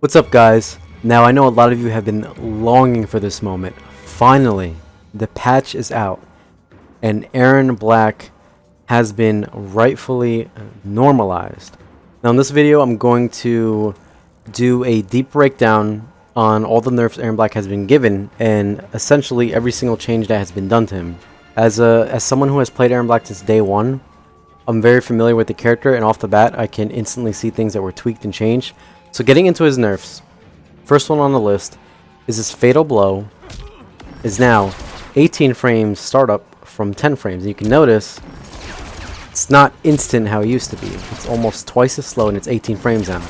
What's up, guys? Now, I know a lot of you have been longing for this moment. Finally, the patch is out, and Erron Black has been rightfully normalized. Now, in this video, I'm going to do a deep breakdown on all the nerfs Erron Black has been given, and essentially every single change that has been done to him. As someone who has played Erron Black since day one, I'm very familiar with the character, and off the bat, I can instantly see things that were tweaked and changed. So getting into his nerfs, first one on the list is his Fatal Blow is now 18 frames startup from 10 frames. And you can notice it's not instant how it used to be. It's almost twice as slow and it's 18 frames now.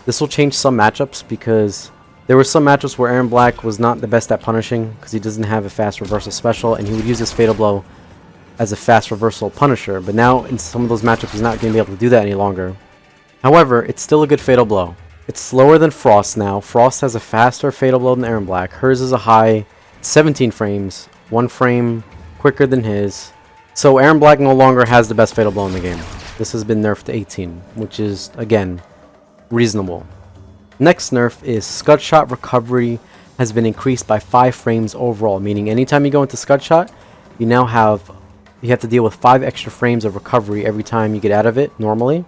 This will change some matchups because there were some matchups where Erron Black was not the best at punishing because he doesn't have a fast reversal special, and he would use his Fatal Blow as a fast reversal punisher. But now in some of those matchups he's not going to be able to do that any longer. However, it's still a good Fatal Blow. It's slower than Frost now. Frost has a faster Fatal Blow than Erron Black. Hers is a high 17 frames, 1 frame quicker than his. So Erron Black no longer has the best Fatal Blow in the game. This has been nerfed to 18, which is, again, reasonable. Next nerf is Scud Shot recovery has been increased by 5 frames overall, meaning anytime you go into Scud Shot, you now have to deal with 5 extra frames of recovery every time you get out of it normally.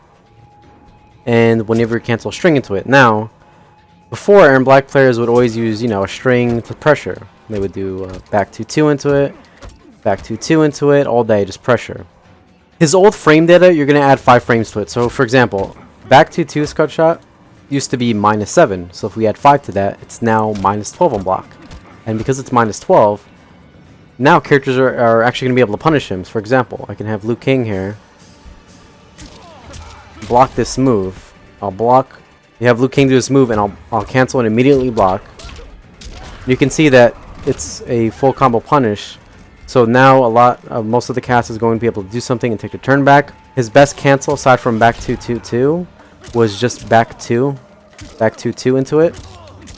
And whenever you cancel a string into it. Now, before, Erron Black players would always use, a string to pressure. They would do back 2-2 into it, back 2-2 into it, all day, just pressure. His old frame data, you're going to add 5 frames to it. So, for example, back 2-2 Scud Shot used to be -7. So if we add 5 to that, it's now -12 on block. And because it's -12, now characters are actually going to be able to punish him. So for example, I can have Liu Kang here. Block this move. I'll block. You have Liu Kang do this move, and I'll cancel and immediately block. You can see that it's a full combo punish. So now most of the cast is going to be able to do something and take a turn back. His best cancel aside from back 2-2-2 was just back 2-2 into it,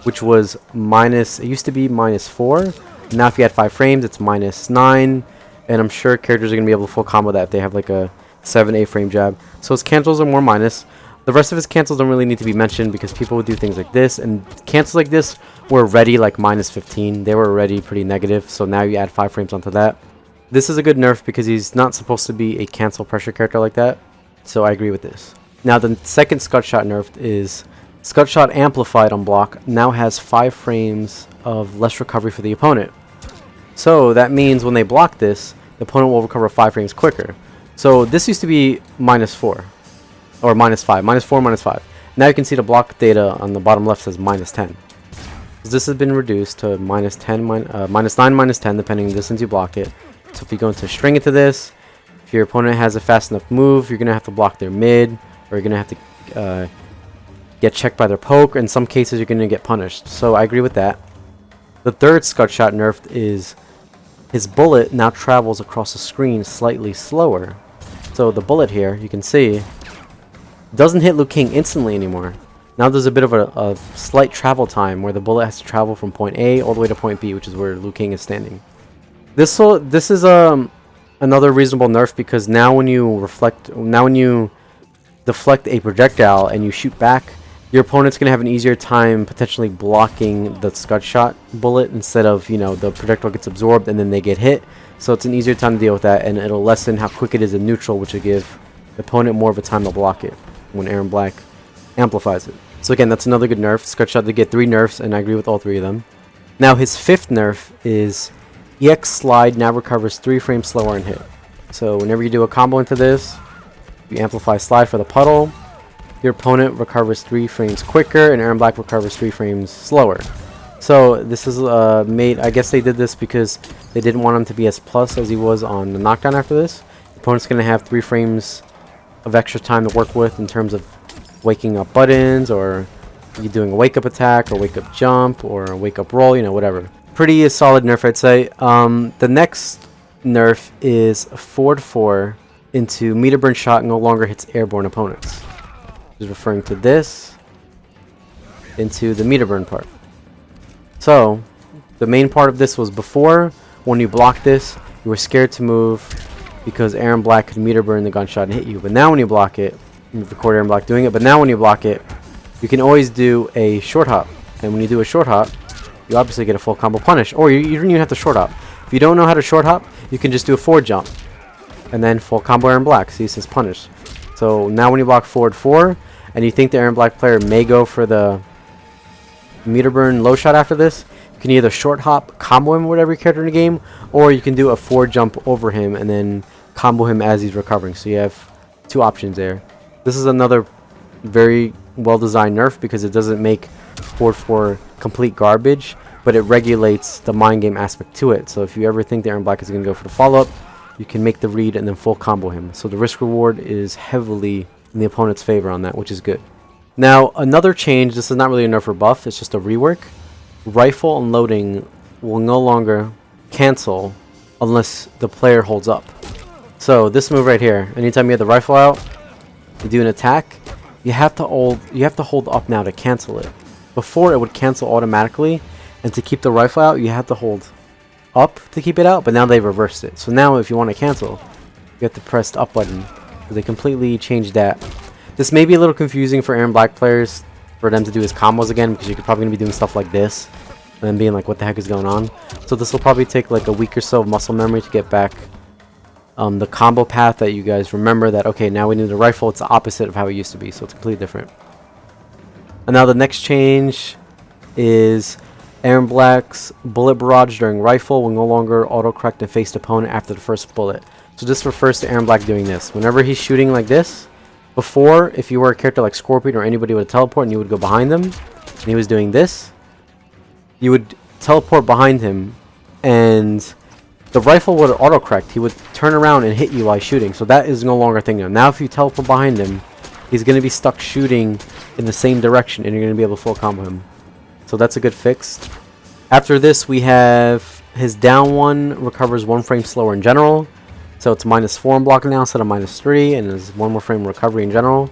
which was minus. It used to be -4. Now if you add 5 frames, it's -9, and I'm sure characters are going to be able to full combo that if they have like a 7-8 frame jab. So his cancels are more minus. The rest of his cancels don't really need to be mentioned because people would do things like this, and cancels like this were already like -15. They were already pretty negative, so now you add 5 frames onto that. This is a good nerf because he's not supposed to be a cancel pressure character like that, so I agree with this. Now the second Scud Shot nerf is Scud Shot Amplified on block now has 5 frames of less recovery for the opponent. So that means when they block this, the opponent will recover 5 frames quicker. So this used to be -4 or -5, -4, -5. Now you can see the block data on the bottom left says -10. So this has been reduced to -10, -9, -10 depending on the distance you block it. So if you go into string into this, if your opponent has a fast enough move, you're gonna have to block their mid, or you're gonna have to get checked by their poke. In some cases, you're gonna get punished. So I agree with that. The third Scud Shot nerfed is his bullet now travels across the screen slightly slower. So the bullet here, you can see, doesn't hit Liu Kang instantly anymore. Now there's a bit of a slight travel time where the bullet has to travel from point A all the way to point B, which is where Liu Kang is standing. This is another reasonable nerf because now when you deflect a projectile and you shoot back, your opponent's going to have an easier time potentially blocking the Scud Shot bullet instead of, the projectile gets absorbed and then they get hit. So it's an easier time to deal with that, and it'll lessen how quick it is in neutral, which will give the opponent more of a time to block it when Erron Black amplifies it. So again, that's another good nerf. Scud Shot did get 3 nerfs, and I agree with all 3 of them. Now his 5th nerf is EX Slide now recovers 3 frames slower in hit. So whenever you do a combo into this, you amplify Slide for the puddle, your opponent recovers 3 frames quicker, and Erron Black recovers 3 frames slower. So this is made, I guess they did this because they didn't want him to be as plus as he was on the knockdown after this. The opponent's going to have 3 frames of extra time to work with in terms of waking up buttons, or you doing a wake up attack, or wake up jump, or a wake up roll, whatever. Pretty solid nerf, I'd say. The next nerf is 4-4 into meter burn shot no longer hits airborne opponents. Is referring to this into the meter burn part. So the main part of this was before, when you blocked this, you were scared to move because Erron Black could meter burn the gunshot and hit you. But now when you block it, you record Erron Black doing it, but now when you block it, you can always do a short hop. And when you do a short hop, you obviously get a full combo punish. Or you don't even have to short hop. If you don't know how to short hop, you can just do a forward jump. And then full combo Erron Black. See, it says punish. So now when you block forward 4, and you think the Erron Black player may go for the meter burn low shot after this, you can either short hop, combo him with every character in the game, or you can do a forward jump over him and then combo him as he's recovering. So you have 2 options there. This is another very well designed nerf because it doesn't make forward 4 complete garbage, but it regulates the mind game aspect to it. So if you ever think the Erron Black is going to go for the follow-up, you can make the read and then full combo him. So the risk reward is heavily in the opponent's favor on that, which is good. Now another change, this is not really a nerf or buff, it's just a rework. Rifle unloading will no longer cancel unless the player holds up. So this move right here, anytime you have the rifle out, you do an attack, you have to hold up now to cancel it. Before it would cancel automatically, and to keep the rifle out you have to hold up to keep it out, but now they've reversed it. So now if you want to cancel, you have to press the up button. So they completely changed that. This may be a little confusing for Erron Black players for them to do his combos again, because you're probably going to be doing stuff like this and then being like, what the heck is going on? So this will probably take like a week or so of muscle memory to get back the combo path that you guys remember that, okay, now we need a rifle. It's the opposite of how it used to be, so it's completely different. And now the next change is Erron Black's bullet barrage during rifle will no longer auto-correct and face the opponent after the first bullet. So this refers to Erron Black doing this. Whenever he's shooting like this, before, if you were a character like Scorpion or anybody would teleport and you would go behind them, and he was doing this, you would teleport behind him, and the rifle would auto-correct. He would turn around and hit you while shooting. So that is no longer a thing now. Now if you teleport behind him, he's going to be stuck shooting in the same direction, and you're going to be able to full combo him. So that's a good fix. After this, we have his down 1 recovers 1 frame slower in general. So it's -4 in block now instead of -3, and his 1 more frame recovery in general.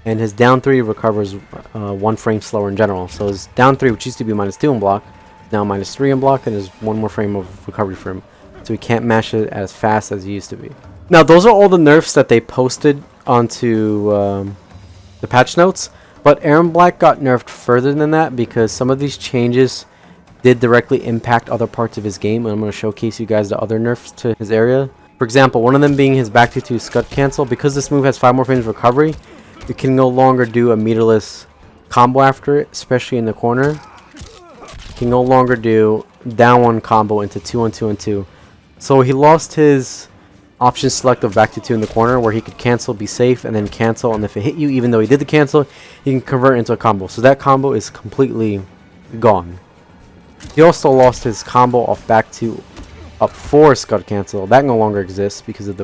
And his down 3 recovers 1 frame slower in general. So his down 3, which used to be -2 in block, now -3 in block, and is 1 more frame of recovery for him. So he can't mash it as fast as he used to be. Now those are all the nerfs that they posted onto the patch notes. But Erron Black got nerfed further than that because some of these changes did directly impact other parts of his game, and I'm going to showcase you guys the other nerfs to his area. For example, one of them being his back 2-2 Scud cancel. Because this move has 5 more frames of recovery, you can no longer do a meterless combo after it, especially in the corner. You can no longer do down 1 combo into 2-1-2-2. So he lost his option select of back to 2 in the corner, where he could cancel, be safe, and then cancel, and if it hit you, even though he did the cancel, he can convert it into a combo. So that combo is completely gone. He also lost his combo off back to up 4 Scud cancel. That no longer exists because of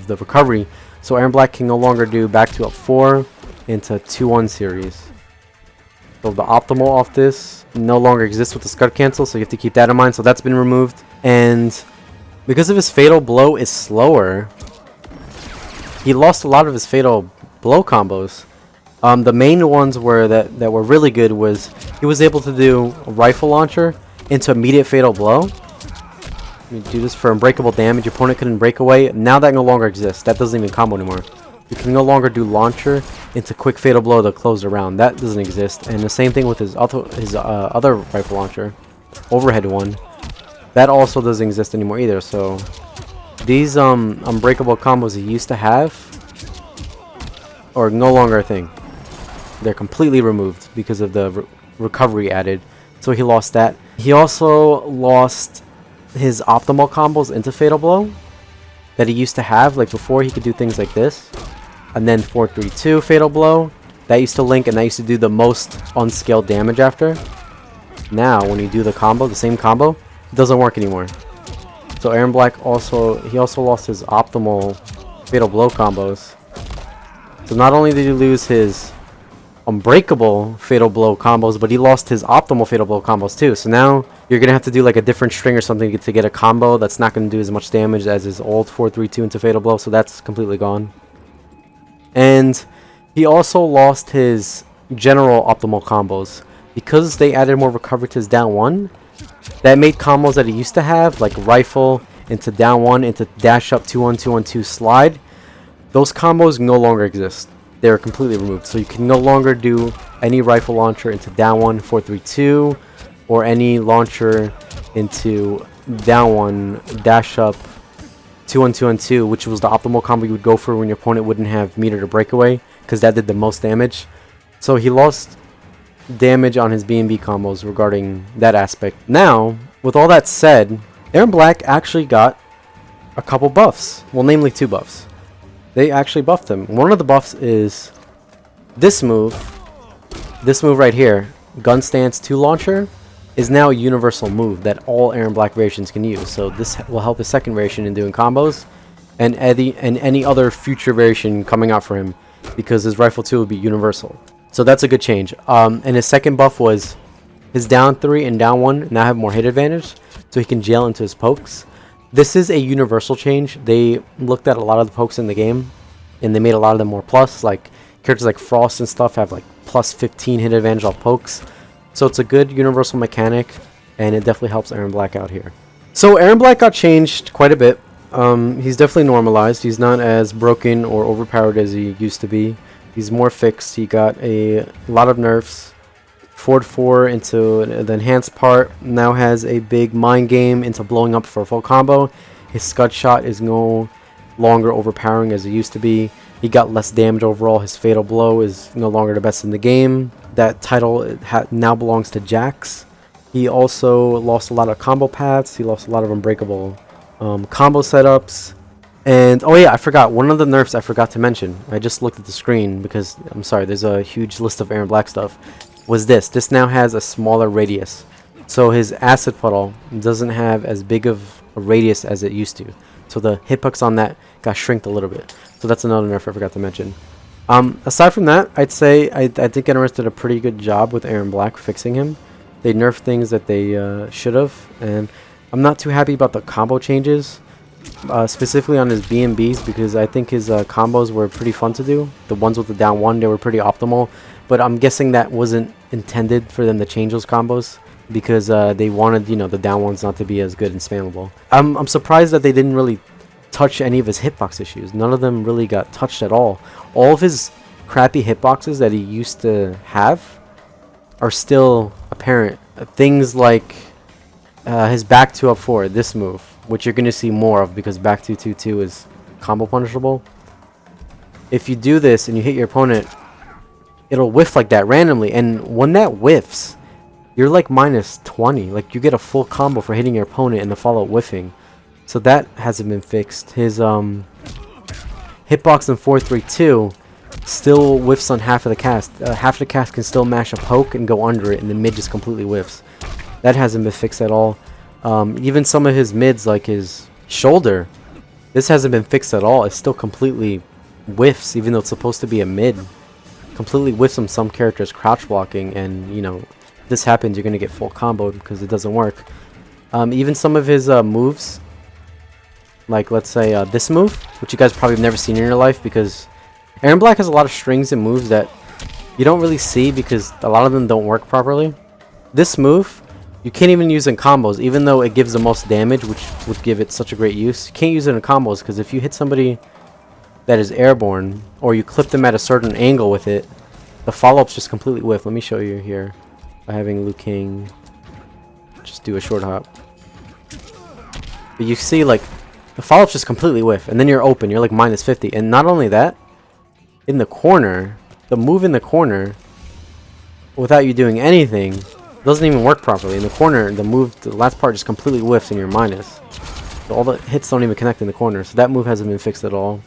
the recovery. So Erron Black can no longer do back to up 4 into 2-1 series. So the optimal off this no longer exists with the Scud cancel, so you have to keep that in mind. So that's been removed. And because of his fatal blow is slower, he lost a lot of his fatal blow combos. The main ones were that were really good was he was able to do a rifle launcher into immediate fatal blow. You do this for unbreakable damage. Your opponent couldn't break away. Now that no longer exists. That doesn't even combo anymore. You can no longer do launcher into quick fatal blow to close the round. That doesn't exist. And the same thing with his other rifle launcher, overhead one. That also doesn't exist anymore either. So these unbreakable combos he used to have are no longer a thing. They're completely removed because of the recovery added. So he lost that. He also lost his optimal combos into fatal blow that he used to have. Like before, he could do things like this, and then 4-3-2 fatal blow. That used to link, and that used to do the most unscaled damage after. Now, when you do the combo, the same combo, it doesn't work anymore. So Erron Black also lost his optimal fatal blow combos. So not only did he lose his unbreakable fatal blow combos, but he lost his optimal fatal blow combos too. So now you're gonna have to do like a different string or something to get a combo that's not gonna do as much damage as his old 4-3-2 into fatal blow. So that's completely gone. And he also lost his general optimal combos because they added more recovery to his down 1. That made combos that he used to have, like rifle into down 1 into dash up 2-1-2-1-2 slide. Those combos no longer exist. they're completely removed. So you can no longer do any rifle launcher into down 1 4-3-2, or any launcher into down 1 dash up 2-1-2-2, which was the optimal combo you would go for when your opponent wouldn't have meter to breakaway, because that did the most damage. So he lost damage on his B&B combos regarding that aspect. Now, with all that said, Erron Black actually got a couple buffs. Well, namely 2 buffs. They actually buffed him. One of the buffs is this move. This move right here, Gun Stance 2 Launcher, is now a universal move that all Erron Black variations can use. So this will help his second variation in doing combos, and any other future variation coming out for him, because his Rifle 2 will be universal. So that's a good change. And his second buff was his down 3 and down 1 now have more hit advantage, so he can jail into his pokes. This is a universal change. They looked at a lot of the pokes in the game, and they made a lot of them more plus. Like characters like Frost and stuff have like plus 15 hit advantage off pokes. So it's a good universal mechanic, and it definitely helps Erron Black out here. So Erron Black got changed quite a bit. He's definitely normalized. He's not as broken or overpowered as he used to be. He's more fixed. He got a lot of nerfs. Forward 4 into the enhanced part. Now has a big mind game into blowing up for a full combo. His Scud shot is no longer overpowering as it used to be. He got less damage overall. His fatal blow is no longer the best in the game. That title now belongs to Jax. He also lost a lot of combo paths. He lost a lot of unbreakable combo setups. And oh yeah, I forgot one of the nerfs I forgot to mention. I just looked at the screen because I'm sorry, there's a huge list of Erron Black stuff. Was this now has a smaller radius, so his acid puddle doesn't have as big of a radius as it used to, so the hitbox on that got shrinked a little bit. So that's another nerf I forgot to mention. Aside from that, I'd say I think NRS did a pretty good job with Erron Black fixing him. They nerfed things that they should have, and I'm not too happy about the combo changes, specifically on his B&Bs, because I think his combos were pretty fun to do. The ones with the down 1, they were pretty optimal, but I'm guessing that wasn't intended for them to change those combos, because they wanted, you know, the down ones not to be as good and spammable. I'm surprised that they didn't really touch any of his hitbox issues. None of them really got touched at all. All of his crappy hitboxes that he used to have are still apparent. Things like his back 2 up 4, this move, which you're going to see more of because back 2-2-2 is combo punishable. If you do this and you hit your opponent, it'll whiff like that randomly, and when that whiffs, you're like minus 20. Like you get a full combo for hitting your opponent and the follow whiffing. So that hasn't been fixed. His hitbox in 4-3-2 still whiffs on half of the cast. Half of the cast can still mash a poke and go under it, and the mid just completely whiffs. That hasn't been fixed at all. Even some of his mids, like his shoulder, this hasn't been fixed at all. It still completely whiffs, even though it's supposed to be a mid. Completely whiffs on some characters crouch blocking, and you know, if this happens, you're gonna get full comboed because it doesn't work. Even some of his moves, like let's say this move, which you guys probably have never seen in your life, because Erron Black has a lot of strings and moves that you don't really see because a lot of them don't work properly. This move, you can't even use in combos, even though it gives the most damage, which would give it such a great use. You can't use it in combos because if you hit somebody that is airborne, or you clip them at a certain angle with it, the follow-ups just completely whiff. Let me show you here by having Liu Kang just do a short hop. But you see, like, the follow-ups just completely whiff, and then you're open. You're like minus 50. And not only that, in the corner, the move in the corner, without you doing anything, doesn't even work properly. In the corner, the move, the last part just completely whiffs and you're minus. So all the hits don't even connect in the corner. So that move hasn't been fixed at all.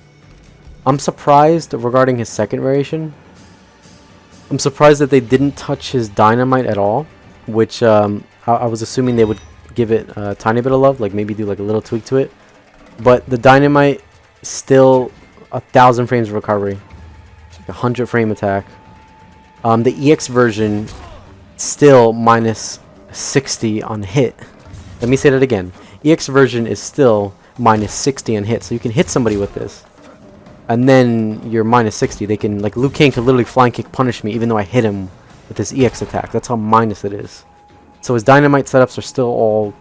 I'm surprised regarding his second variation. I'm surprised that they didn't touch his dynamite at all, which I was assuming they would give it a tiny bit of love, like maybe do like a little tweak to it. But the dynamite still 1,000 frames of recovery, like 100 frame attack. The EX version still minus 60 on hit. Let me say that again. EX version is still minus 60 on hit, so you can hit somebody with this, and then you're minus 60. They can, like, Liu Kang could literally flying kick punish me even though I hit him with this EX attack. That's how minus it is. So his dynamite setups are still all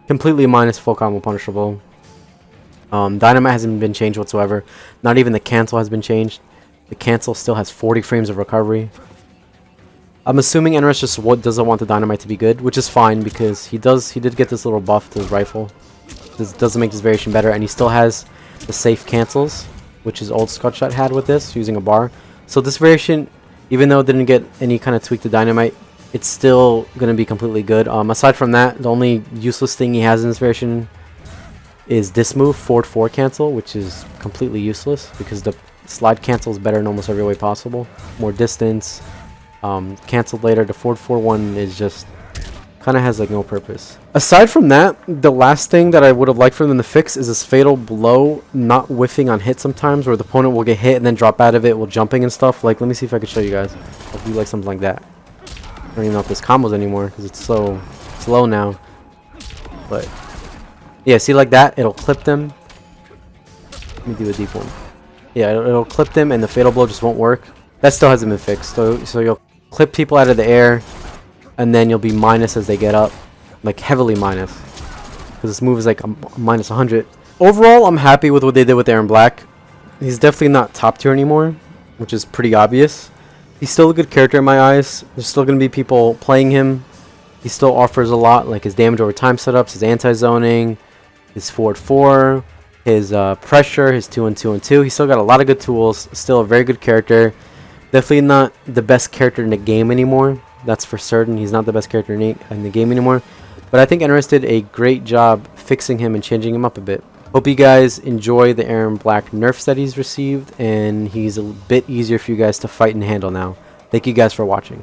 completely minus, full combo punishable. Dynamite hasn't been changed whatsoever. Not even the cancel has been changed. The cancel still has 40 frames of recovery. I'm assuming NRS just doesn't want the dynamite to be good, which is fine because he did get this little buff to his rifle. This doesn't make this variation better, and he still has the safe cancels, which his old Scud shot had with this, using a bar. So this variation, even though it didn't get any kind of tweak to dynamite, it's still going to be completely good. Aside from that, the only useless thing he has in this variation is this move, forward 4 cancel, which is completely useless because the slide cancel is better in almost every way possible. More distance, canceled later. The forward 4-1 is just kind of has like no purpose. Aside from that, the last thing that I would have liked for them to fix is this fatal blow not whiffing on hit sometimes, where the opponent will get hit and then drop out of it while jumping and stuff. Like, let me see if I can show you guys. I'll do like something like that. I don't even know if this combos anymore because it's so slow now. But yeah, see like that? It'll clip them. Let me do a deep one. Yeah, it'll clip them and the fatal blow just won't work. That still hasn't been fixed. So you'll clip people out of the air and then you'll be minus as they get up. Like heavily minus. Because this move is like a minus 100. Overall, I'm happy with what they did with Erron Black. He's definitely not top tier anymore, which is pretty obvious. He's still a good character in my eyes. There's still going to be people playing him. He still offers a lot, like his damage over time setups, his anti-zoning, his forward 4, his pressure, his 2-1-2-1-2. He's still got a lot of good tools. Still a very good character. Definitely not the best character in the game anymore. That's for certain. He's not the best character in the game anymore. But I think NRS did a great job fixing him and changing him up a bit. Hope you guys enjoy the Erron Black nerfs that he's received, and he's a bit easier for you guys to fight and handle now. Thank you guys for watching.